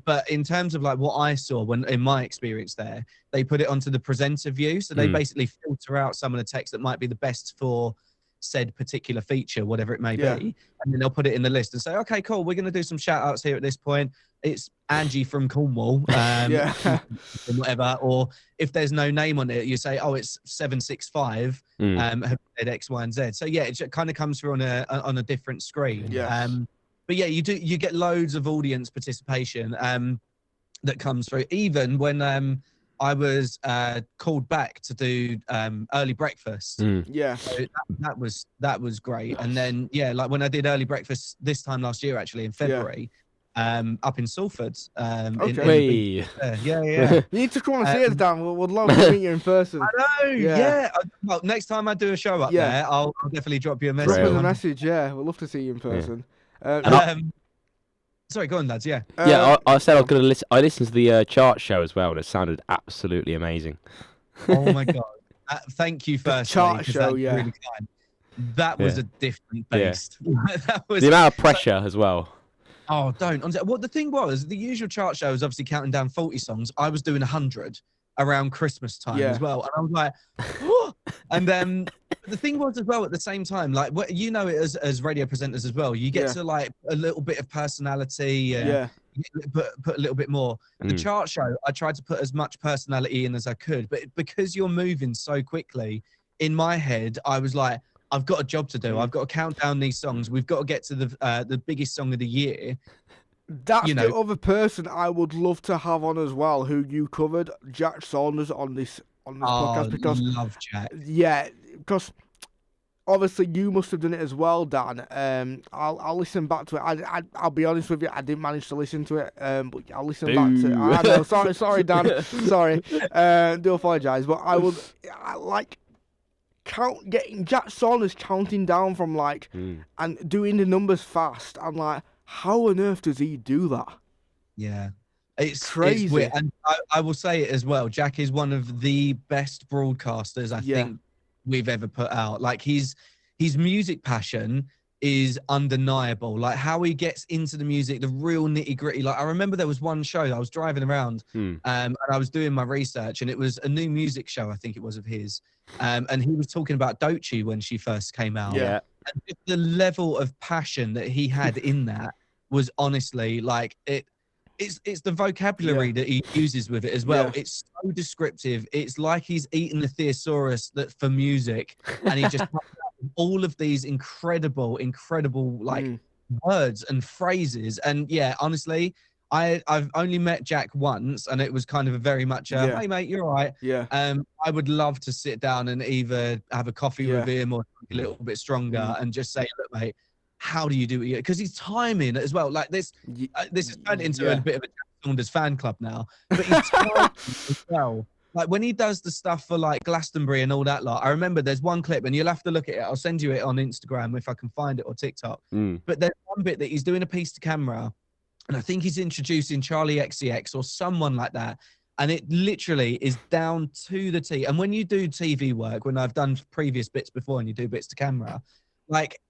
But in terms of like what I saw when in my experience there, they put it onto the presenter view. So they basically filter out some of the text that might be the best for said particular feature, whatever it may be. And then they'll put it in the list and say, okay, cool, we're going to do some shout outs here at this point. It's Angie from Cornwall, and whatever. Or if there's no name on it, you say, oh, it's 765, have said X, Y, and Z. So yeah, it kind of comes through on a different screen. Yeah. But yeah, you get loads of audience participation that comes through. Even when I was called back to do early breakfast. yeah. So that was great. And then like when I did early breakfast this time last year, actually in February, up in Salford. Okay. Yeah. You need to come and see us, Dan. We'd love to meet you in person. I know. Yeah. Well, next time I do a show up there, I'll definitely drop you a message. Drop us a message. Yeah, we'd love to see you in person. Sorry, go on, lads. Yeah. I said I was going to listen. I listened to the chart show as well, and it sounded absolutely amazing. Oh my god! Thank you first. Chart show, really kind. That was a different beast. That was The amount of pressure as well. Oh, don't. Well, the thing was, the usual chart show was obviously counting down 40 songs. I was doing 100 around Christmas time as well, and I was like, what? And then the thing was as well at the same time, like you know it as radio presenters as well. You get to like a little bit of personality. Put a little bit more. The chart show, I tried to put as much personality in as I could, but because you're moving so quickly, in my head, I was like, I've got a job to do. I've got to count down these songs. We've got to get to the biggest song of the year. That's the other person I would love to have on as well, who you covered, Jack Saunders, on this podcast. Because love Jack. Yeah, because obviously you must have done it as well, Dan. I'll listen back to it. I'll be honest with you, I didn't manage to listen to it, but I'll listen back to it. I know, sorry, Dan. Sorry. Do apologise, but I like getting Jack Saunders counting down from like and doing the numbers fast. I'm like, how on earth does he do that? Yeah, it's crazy. It's weird. And I will say it as well. Jack is one of the best broadcasters I think we've ever put out. Like his music passion is undeniable. Like how he gets into the music, the real nitty gritty. Like I remember there was one show I was driving around, and I was doing my research, and it was a new music show. I think it was of his, and he was talking about Doechii when she first came out. Yeah. And just the level of passion that he had in that was honestly like it's the vocabulary that he uses with it as well. It's so descriptive. It's like he's eaten the thesaurus for music, and he just all of these incredible like words and phrases. And yeah, honestly, I've only met Jack once, and it was kind of a very much hey mate, you're all right. I would love to sit down and either have a coffee with him or a little bit stronger and just say, look mate, how do you do it? Because he's timing as well. Like this has turned into a bit of a Jack Saunders fan club now, but he's timing as well like when he does the stuff for like Glastonbury and all that lot, I remember there's one clip, and you'll have to look at it. I'll send you it on Instagram if I can find it, or TikTok. But there's one bit that he's doing a piece to camera, and I think he's introducing Charlie XCX or someone like that. And it literally is down to the T. And when you do TV work, when I've done previous bits before and you do bits to camera, like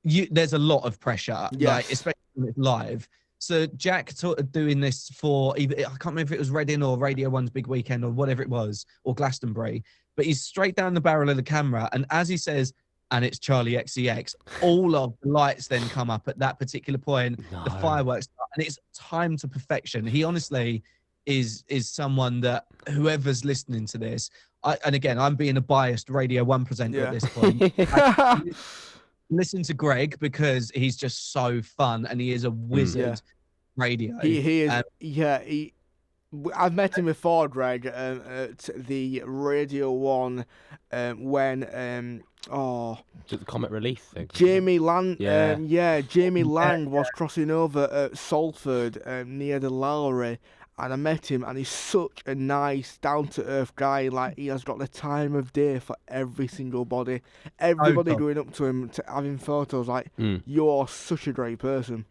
there's a lot of pressure, like especially when it's live. So Jack doing this for either, I can't remember if it was Reading or Radio 1's Big Weekend or whatever it was, or Glastonbury, but he's straight down the barrel of the camera. And as he says, and it's Charlie XCX, all of the lights then come up at that particular point, the fireworks start, and it's timed to perfection. He honestly is someone that whoever's listening to this, and again, I'm being a biased Radio 1 presenter at this point. Listen to Greg because he's just so fun and he is a wizard. Radio. He is. I've met him before, Greg, at the Radio 1 when the Comet Relief thing. Jamie Land, Jamie Lang was crossing over at Salford near the Lowry, and I met him, and he's such a nice, down-to-earth guy. Like, he has got the time of day for every single body. Everybody going up to him, having photos, like, you're such a great person.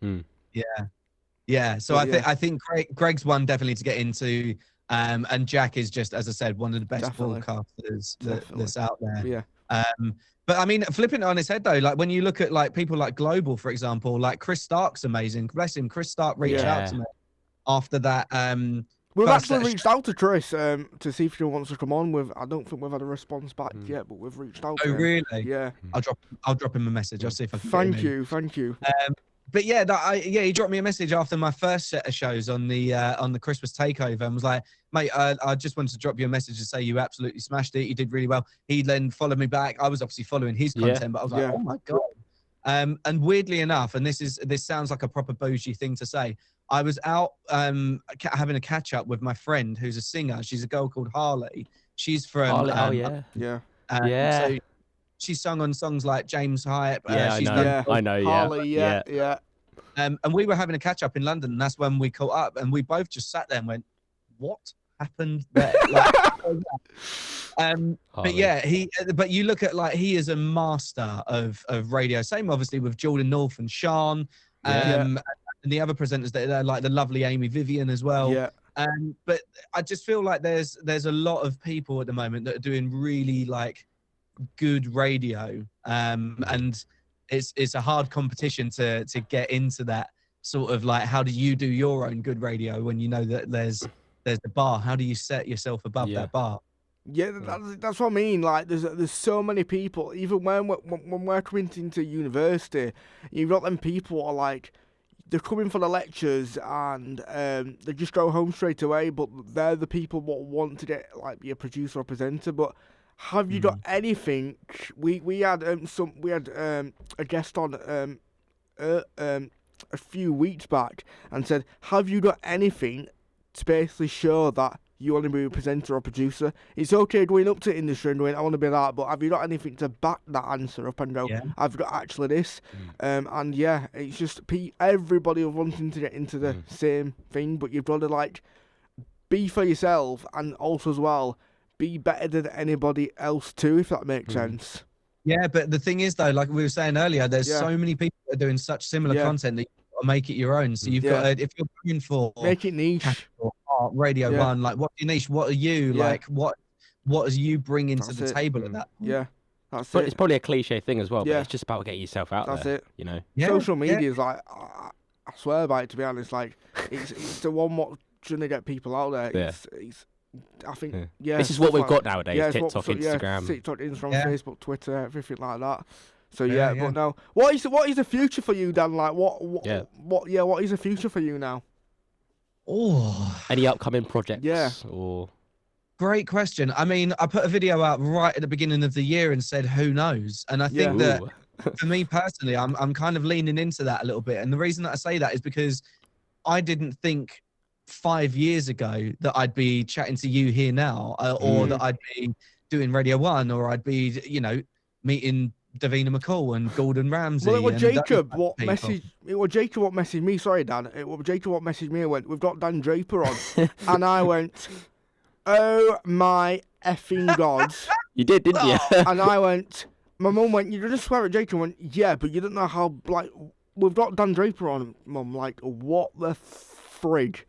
Yeah. So I think Greg's one definitely to get into, and Jack is just, as I said, one of the best broadcasters that's out there. But I mean, flipping it on its head though, like when you look at like people like Global, for example, like Chris Stark's amazing. Bless him. Chris Stark reached out to me after that. We've actually reached out to Chris to see if he wants to come on. I don't think we've had a response back yet, but we've reached out. Oh, really? Yeah. I'll drop him a message. I'll see if I can. Thank you. But he dropped me a message after my first set of shows on the Christmas takeover and was like, mate, I just wanted to drop you a message to say you absolutely smashed it. You did really well. He then followed me back. I was obviously following his content, but I was like, oh my God. And weirdly enough, and this sounds like a proper bougie thing to say, I was out having a catch up with my friend who's a singer. She's a girl called Harley. She's from so she sung on songs like James Hype. I know. Harley, and we were having a catch up in London, and that's when we caught up, and we both just sat there and went, "What happened there?" But you look at like he is a master of radio. Same obviously with Jordan North and Sean, and the other presenters that are like the lovely Amy Vivian as well. But I just feel like there's a lot of people at the moment that are doing really like good radio, and it's a hard competition to get into that sort of like, how do you do your own good radio when you know that there's the bar? How do you set yourself above that bar? That's what I mean. Like, there's so many people. Even when we're coming into university, you've got them people who are like, they're coming for the lectures and they just go home straight away. But they're the people what want to get like be a producer or presenter. But have you got anything? We had a guest on a few weeks back and said, have you got anything to basically show that you want to be a presenter or producer? It's okay going up to industry and going, I want to be that, but have you got anything to back that answer up and go, I've got actually this? And yeah, it's just everybody wanting to get into the same thing, but you've got to like be for yourself and also as well be better than anybody else too, if that makes sense. Yeah, but the thing is though, like we were saying earlier, there's so many people that are doing such similar content that you've got to make it your own. So you've got to, if you're going for make it niche, Radio 1, like what's your niche? What are you like? What are you bringing to the table at that point? Yeah, that's but it. it's probably a cliche thing as well, but it's just about getting yourself out there. That's it. You know, social media is like, I swear by it, to be honest, like it's the one what's gonna get people out there. It's I think this is what we've got nowadays. TikTok, Instagram, Facebook, Twitter, everything like that. So but no, what is the future for you, Dan? Like what is the future for you now? Any upcoming projects? Great question. I mean, I put a video out right at the beginning of the year and said, who knows? And I think that for me personally, I'm kind of leaning into that a little bit. And the reason that I say that is because I didn't think 5 years ago that I'd be chatting to you here now, or that I'd be doing Radio 1, or I'd be, meeting Davina McCall and Gordon Ramsay. Well, it was Jacob what messaged me. Sorry, Dan. It was Jacob what messaged me and went, we've got Dan Draper on. And I went, Oh my effing god. You did, didn't you? And I went, my mum went, you just swear at Jake. I went, yeah, but you don't know how, like, we've got Dan Draper on, mum. Like, what the frig?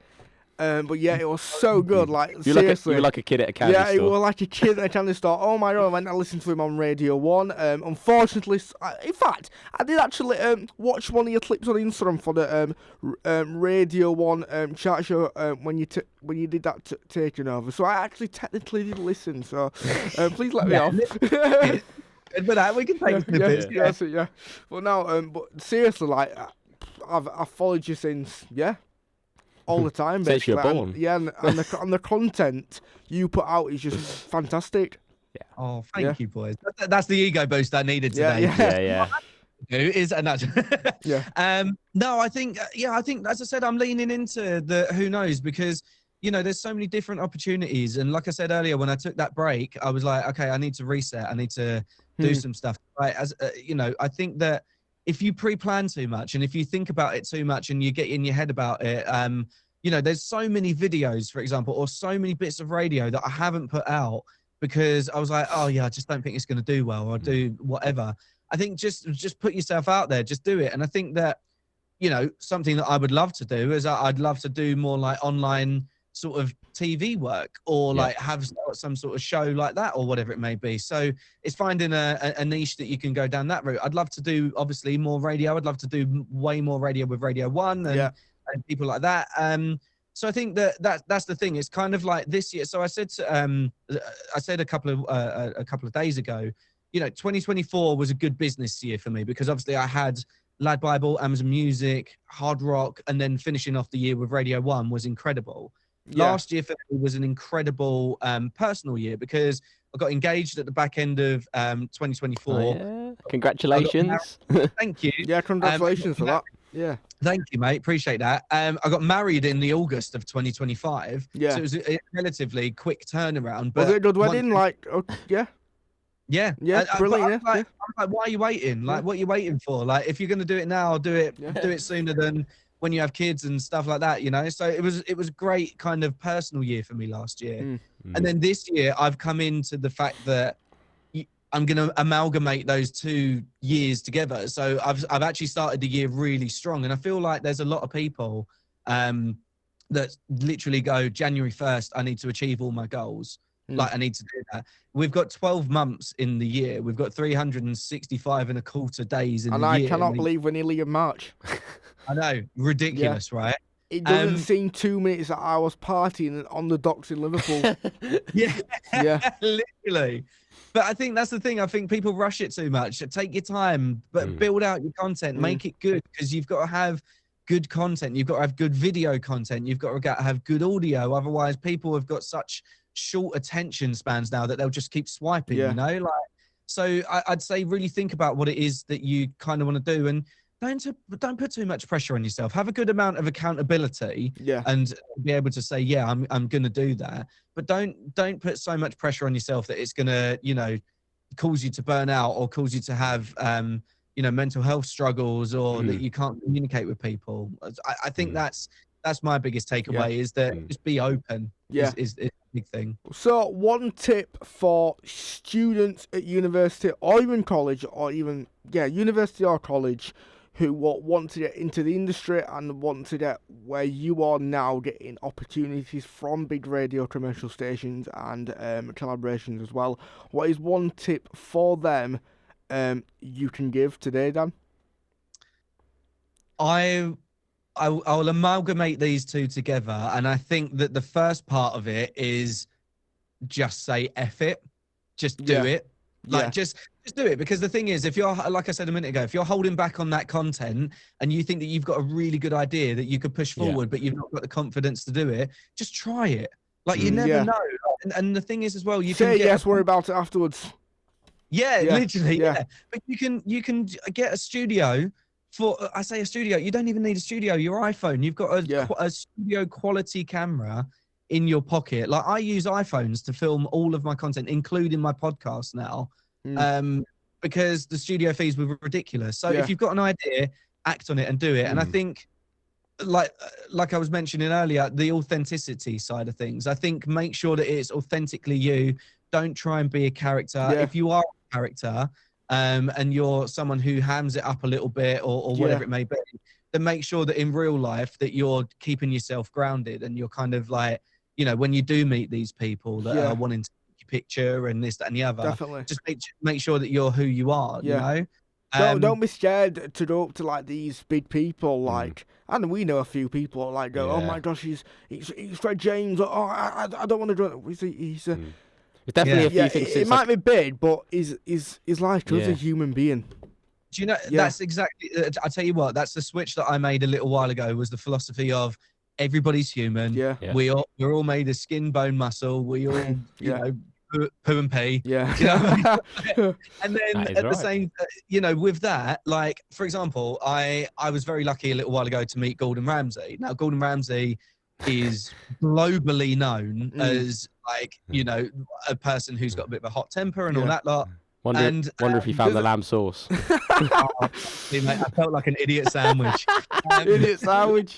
But yeah, it was so good. Like, seriously. You were like a kid at a candy store. Yeah, it was like a kid at a candy store. Oh my god, I went and listened to him on Radio 1. Unfortunately, in fact, I did actually watch one of your clips on Instagram for the Radio 1 chat show when you did that taking over. So I actually technically did listen. So please let me off. But that we can take snippets. Yeah. But now, but seriously, like, I've followed you since, all the time, since you're born. And the content you put out is just fantastic. Yeah. Oh, thank you, boys. That's the ego boost I needed today. Yeah. Is a natural. Yeah. No, I think as I said, I'm leaning into the who knows, because there's so many different opportunities, and like I said earlier, when I took that break, I was like, okay, I need to reset. I need to do some stuff. Right? As I think that if you pre-plan too much and if you think about it too much and you get in your head about it, there's so many videos, for example, or so many bits of radio that I haven't put out because I was like, oh yeah, I just don't think it's going to do well, or do whatever. I think just put yourself out there, just do it. And I think that, something that I would love to do is I'd love to do more like online sort of TV work, or like have some sort of show like that, or whatever it may be. So it's finding a niche that you can go down that route. I'd love to do obviously more radio. I'd love to do way more radio with Radio 1 and people like that. So I think that's the thing. It's kind of like this year. So I said a couple of days ago, 2024 was a good business year for me, because obviously I had Lad Bible, Amazon Music, Hard Rock, and then finishing off the year with Radio 1 was incredible. Last year for me was an incredible personal year, because I got engaged at the back end of 2024. Oh, yeah. Congratulations. Thank you. Yeah, congratulations for that. Yeah. Thank you, mate. Appreciate that. I got married in the August of 2025. Yeah. So it was a relatively quick turnaround. But was it a good wedding? Yeah. Yeah, brilliant. I'm like, why are you waiting? Like, what are you waiting for? Like, if you're going to do it now, do it sooner than when you have kids and stuff like that, So it was a great kind of personal year for me last year. And then this year I've come into the fact that I'm going to amalgamate those 2 years together. So I've actually started the year really strong, and I feel like there's a lot of people that literally go, January 1st, I need to achieve all my goals. Like, I need to do that. We've got 12 months in the year. We've got 365 and a quarter days in the year. And I cannot believe we're nearly in March. I know. Ridiculous, right? It doesn't seem 2 minutes that I was partying on the docks in Liverpool. Yeah. Literally. But I think that's the thing. I think people rush it too much. Take your time, but build out your content. Make it good, because you've got to have good content. You've got to have good video content. You've got to have good audio. Otherwise, people have got such short attention spans now that they'll just keep swiping, so I'd say really think about what it is that you kind of want to do, and don't put too much pressure on yourself. Have a good amount of accountability, and be able to say, I'm gonna do that, but don't put so much pressure on yourself that it's gonna cause you to burn out, or cause you to have mental health struggles, or that you can't communicate with people. I think that's my biggest takeaway, is that just be open. Is a big thing. So one tip for students at university, or even college, or even university or college, who want to get into the industry and want to get where you are now, getting opportunities from big radio commercial stations and collaborations as well. What is one tip for them you can give today, Dan? I'll amalgamate these two together, and I think that the first part of it is just say F it, just do it. Like, just do it, because the thing is, if you're, like I said a minute ago, if you're holding back on that content and you think that you've got a really good idea that you could push forward, but you've not got the confidence to do it, just try it. Like, you never know. And the thing is as well, you say can worry about it afterwards. Literally. But you can get a studio. I say a studio, you don't even need a studio. Your iPhone, you've got a studio quality camera in your pocket. Like, I use iPhones to film all of my content, including my podcast now, because the studio fees were ridiculous. So if you've got an idea, act on it and do it. And I think like I was mentioning earlier, the authenticity side of things. I think make sure that it's authentically you. Don't try and be a character. Yeah. If you are a character, and you're someone who hams it up a little bit or whatever it may be, then make sure that in real life that you're keeping yourself grounded and you're kind of like, when you do meet these people that are wanting to take your picture and this, that, and the other, Definitely. just make sure that you're who you are, Don't be scared to go up to like these big people, like, and we know a few people like go, oh my gosh, he's Fred James. Oh, I don't want to do it. He's There's definitely a few things. It might be big, but he's like us, a human being. Do you know? That's exactly. I tell you what. That's the switch that I made a little while ago. Was the philosophy of everybody's human. Yeah. We're all made of skin, bone, muscle. We all, you know, poo and pee. Yeah. You know? And then at the same, with that, like for example, I was very lucky a little while ago to meet Gordon Ramsay. Now Gordon Ramsay is globally known as like, a person who's got a bit of a hot temper and all that lot. Wonder if he found the lamb sauce. Mate, I felt like an idiot sandwich. Idiot sandwich.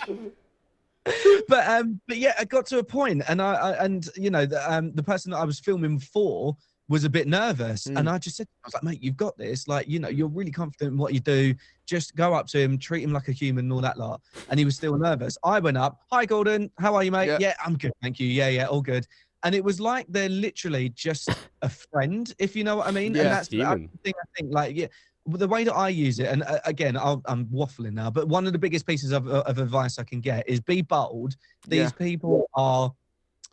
But yeah, I got to a point, and the person that I was filming for was a bit nervous, and I just said, I was like, mate, you've got this. Like, you're really confident in what you do. Just go up to him, treat him like a human, and all that lot. And he was still nervous. I went up, hi Gordon, how are you, mate? Yeah, I'm good, thank you. Yeah, all good. And it was like they're literally just a friend, if you know what I mean. Yeah, and that's the human. thing I think, like, the way that I use it, and again, I'm waffling now, but one of the biggest pieces of advice I can get is be bold. These people are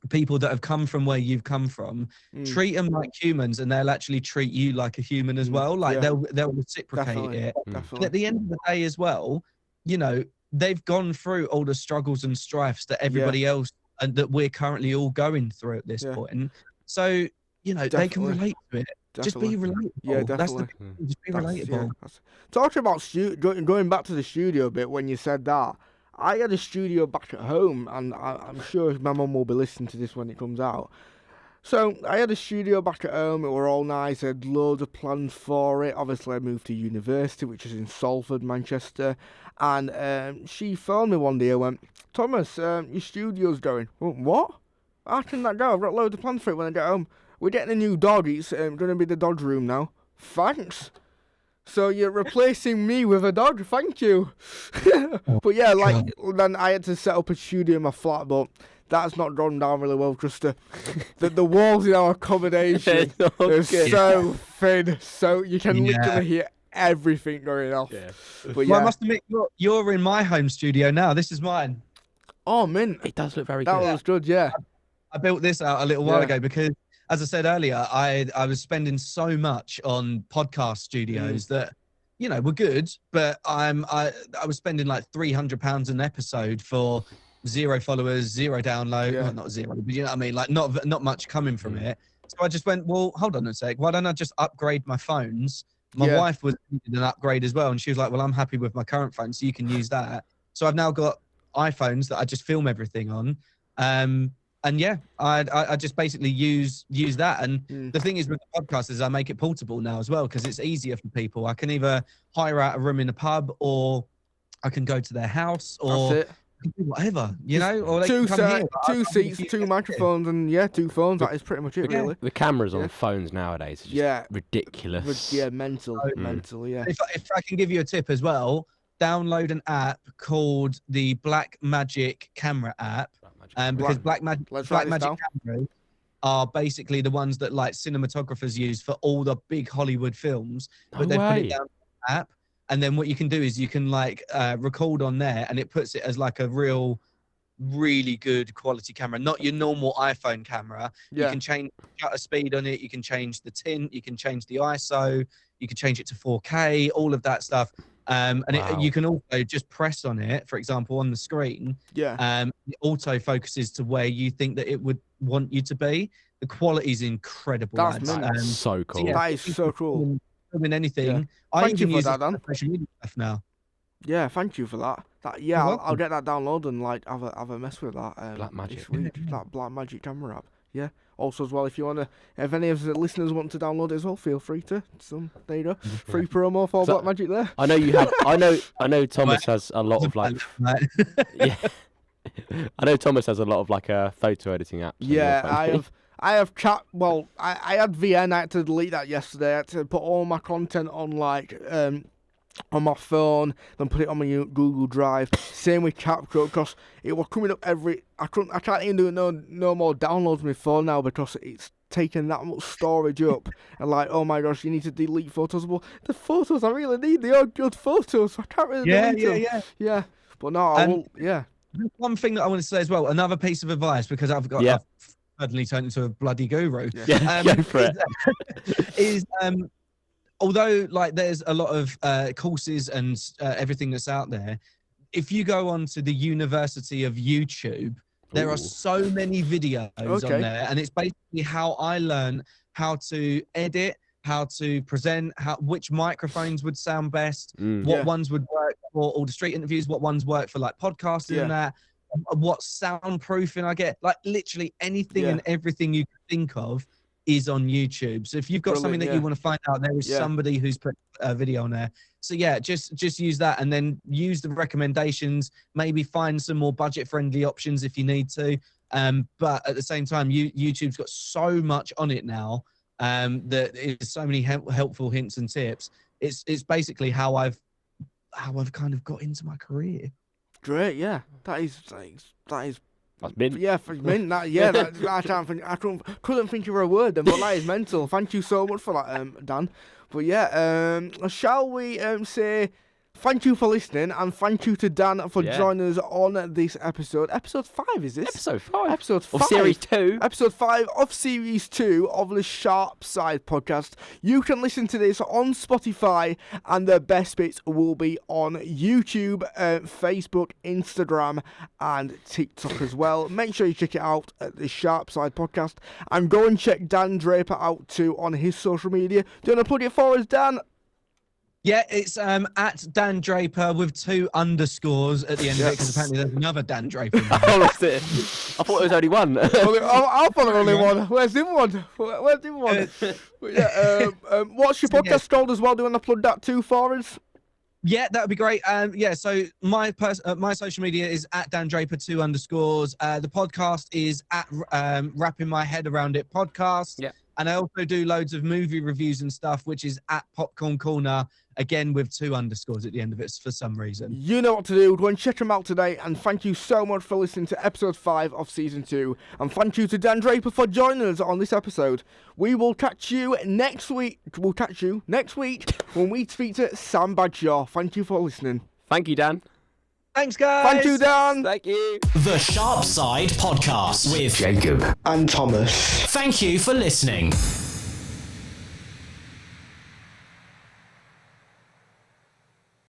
people that have come from where you've come from. Treat them like humans, and they'll actually treat you like a human as well. Like they'll reciprocate it. Definitely. At the end of the day as well, they've gone through all the struggles and strifes that everybody else and that we're currently all going through at this point. So, they can relate to it. Just be relatable. Yeah, definitely. That's the thing. Just be relatable. Talking about going back to the studio a bit, when you said that, I had a studio back at home, and I'm sure my mum will be listening to this when it comes out. So I had a studio back at home. It were all nice. I had loads of plans for it. Obviously, I moved to university, which is in Salford, Manchester. And she phoned me one day and went, Thomas, your studio's going. What? How can that go? I've got loads of plans for it when I get home. We're getting a new dog. It's going to be the dog room now. Thanks. So you're replacing me with a dog. Thank you. But yeah, like then I had to set up a studio in my flat, but that's not gone down really well. Just the walls in our accommodation are so thin, so you can literally hear everything going off. Yeah. But I must admit, you're in my home studio now. This is mine. Oh, man. It does look very good. That was good, yeah. I built this out a little while ago because, as I said earlier, I was spending so much on podcast studios that, were good, but I was spending like £300 an episode for 0 followers, 0 download. Well, not 0, but you know what I mean? Like not much coming from it. So I just went, well, hold on a sec. Why don't I just upgrade my phones? My wife was needing an upgrade as well, and she was like, well, I'm happy with my current phone, so you can use that. So I've now got iPhones that I just film everything on. And yeah, I just basically use that. And the thing is with the podcast is I make it portable now as well, because it's easier for people. I can either hire out a room in a pub, or I can go to their house, or whatever, or they can come here. Two seats, 2 microphones, and 2 phones. That is pretty much it, really. The cameras on phones nowadays are just ridiculous. Mental, yeah. If I can give you a tip as well, download an app called the Blackmagic Camera app. Because Blackmagic cameras are basically the ones that like cinematographers use for all the big Hollywood films. But they put it down in the app, and then what you can do is you can like record on there, and it puts it as like a really good quality camera, not your normal iPhone camera. You can change shutter speed on it, you can change the tint, you can change the ISO, you can change it to 4K, all of that stuff. You can also just press on it, for example, on the screen. It auto focuses to where you think that it would want you to be. The quality is incredible. That's so cool. That is so cool. Filming anything. Yeah. I Thank you for that, Dan. social media stuff now. Yeah, thank you for that. I'll get that downloaded and like have a mess with that. Blackmagic. This week, that Blackmagic camera app. Yeah. Also, as well, if any of the listeners want to download it as well, feel free to. There you go, free promo for Black Magic there. I know you have. I know Thomas has a lot of like. Yeah. I know Thomas has a lot of like photo editing apps. Yeah, I have chat. Well, I had VN. I had to delete that yesterday. I had to put all my content on like on my phone, then put it on my Google Drive. Same with CapCut, because it was coming up I can't even do no more downloads on my phone now because it's taking that much storage up. And like, oh my gosh, you need to delete photos. Well, the photos I really need, they are good photos. I can't really delete them. Yeah. But no, I will. Yeah. One thing that I want to say as well, another piece of advice, because I've suddenly turned into a bloody guru. Yeah, go for it. Is although like there's a lot of courses and everything that's out there, if you go on to the University of YouTube, there are so many videos on there, and it's basically how I learned how to edit, how to present, which microphones would sound best, what ones would work for all the street interviews, what ones work for like podcasting and that, what soundproofing I get, like literally anything and everything you can think of is on YouTube. So if you've got something that you want to find out, there is somebody who's put a video on there. So yeah, just use that, and then use the recommendations, maybe find some more budget friendly options if you need to. But at the same time, YouTube's got so much on it now, that is so many helpful hints and tips. It's basically how I've kind of got into my career. Great, yeah. That is That's mint. Yeah, mint. I couldn't think of a word then, but that is mental. Thank you so much for that, Dan. But yeah, shall we say thank you for listening, and thank you to Dan for joining us on this episode. Episode 5, is this? Episode 5. Episode 5. Of Series 2. Episode 5 of Series 2 of the Sharpside podcast. You can listen to this on Spotify, and the best bits will be on YouTube, Facebook, Instagram, and TikTok as well. Make sure you check it out at the Sharpside podcast, and go and check Dan Draper out too on his social media. Do you want to plug it for us, Dan? Yeah, it's at Dan Draper with 2 underscores at the end of it, because apparently there's another Dan Draper. Oh, that's it. I thought there was only one. I thought there was only one. Where's the other one? Where's the other one? What's your podcast called as well? Do you want to plug that too for us? Yeah, that would be great. So my social media is at Dan Draper 2 underscores. The podcast is at Wrapping My Head Around It podcast. Yeah. And I also do loads of movie reviews and stuff, which is at Popcorn Corner, again with 2 underscores at the end of it for some reason. You know what to do. Go and check them out today. And thank you so much for listening to episode 5 of season 2. And thank you to Dan Draper for joining us on this episode. We will catch you next week. We'll catch you next week when we speak to Sam Bagshaw. Thank you for listening. Thank you, Dan. Thanks, guys. Thank you, Dan. Thank you. The Sharpside podcast with Jacob and Thomas. Thank you for listening.